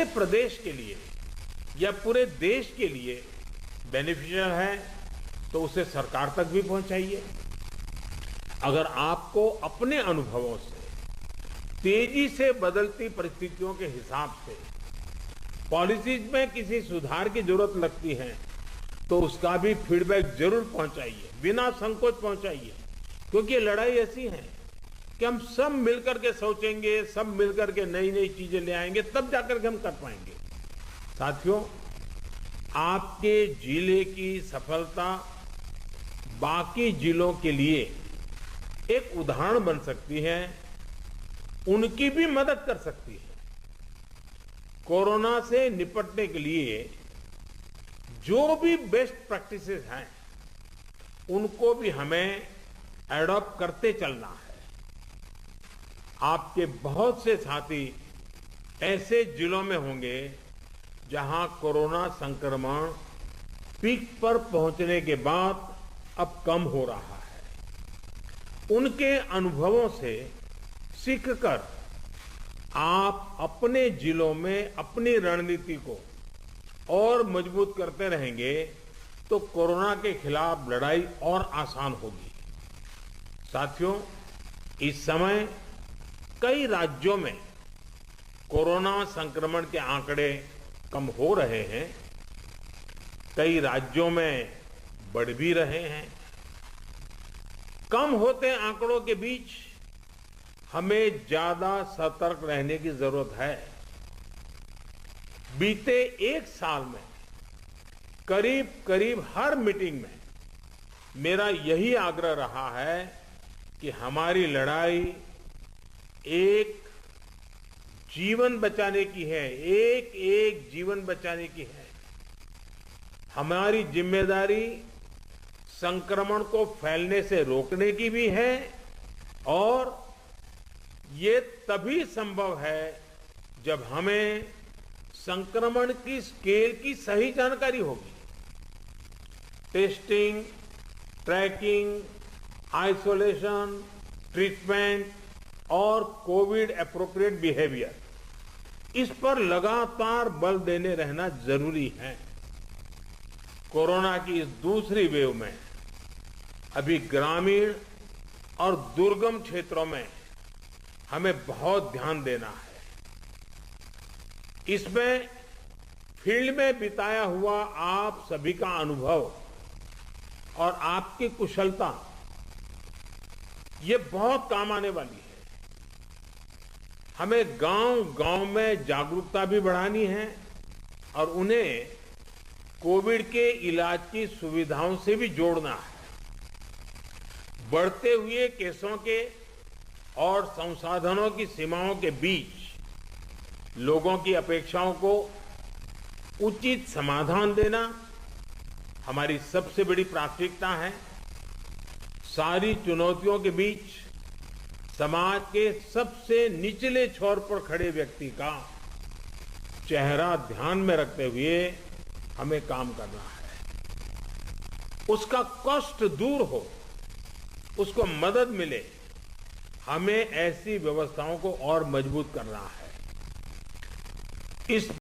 प्रदेश के लिए या पूरे देश के लिए बेनिफिशियल है तो उसे सरकार तक भी पहुंचाइए। अगर आपको अपने अनुभवों से तेजी से बदलती परिस्थितियों के हिसाब से पॉलिसीज में किसी सुधार की जरूरत लगती है तो उसका भी फीडबैक जरूर पहुंचाइए, बिना संकोच पहुंचाइए, क्योंकि ये लड़ाई ऐसी है कि हम सब मिलकर के सोचेंगे, सब मिलकर के नई नई चीजें ले आएंगे, तब जाकर के हम कर पाएंगे। साथियों, आपके जिले की सफलता बाकी जिलों के लिए एक उदाहरण बन सकती है, उनकी भी मदद कर सकती है। कोरोना से निपटने के लिए जो भी बेस्ट प्रैक्टिसेस हैं उनको भी हमें एडॉप्ट करते चलना है। आपके बहुत से साथी ऐसे जिलों में होंगे जहां कोरोना संक्रमण पीक पर पहुंचने के बाद अब कम हो रहा है। उनके अनुभवों से सीखकर आप अपने जिलों में अपनी रणनीति को और मजबूत करते रहेंगे तो कोरोना के खिलाफ लड़ाई और आसान होगी। साथियों, इस समय कई राज्यों में कोरोना संक्रमण के आंकड़े कम हो रहे हैं, कई राज्यों में बढ़ भी रहे हैं। कम होते आंकड़ों के बीच हमें ज्यादा सतर्क रहने की जरूरत है। बीते एक साल में करीब करीब हर मीटिंग में मेरा यही आग्रह रहा है कि हमारी लड़ाई एक जीवन बचाने की है, एक एक जीवन बचाने की है। हमारी जिम्मेदारी संक्रमण को फैलने से रोकने की भी है और ये तभी संभव है जब हमें संक्रमण की स्केल की सही जानकारी होगी। टेस्टिंग, ट्रैकिंग, आइसोलेशन, ट्रीटमेंट और कोविड एप्रोप्रिएट बिहेवियर, इस पर लगातार बल देने रहना जरूरी है। कोरोना की इस दूसरी वेव में अभी ग्रामीण और दुर्गम क्षेत्रों में हमें बहुत ध्यान देना है। इसमें फील्ड में बिताया हुआ आप सभी का अनुभव और आपकी कुशलता ये बहुत काम आने वाली है। हमें गांव-गांव में जागरूकता भी बढ़ानी है और उन्हें कोविड के इलाज की सुविधाओं से भी जोड़ना है। बढ़ते हुए केसों के और संसाधनों की सीमाओं के बीच लोगों की अपेक्षाओं को उचित समाधान देना हमारी सबसे बड़ी प्राथमिकता है। सारी चुनौतियों के बीच समाज के सबसे निचले छोर पर खड़े व्यक्ति का चेहरा ध्यान में रखते हुए हमें काम करना है। उसका कष्ट दूर हो, उसको मदद मिले, हमें ऐसी व्यवस्थाओं को और मजबूत करना है। इस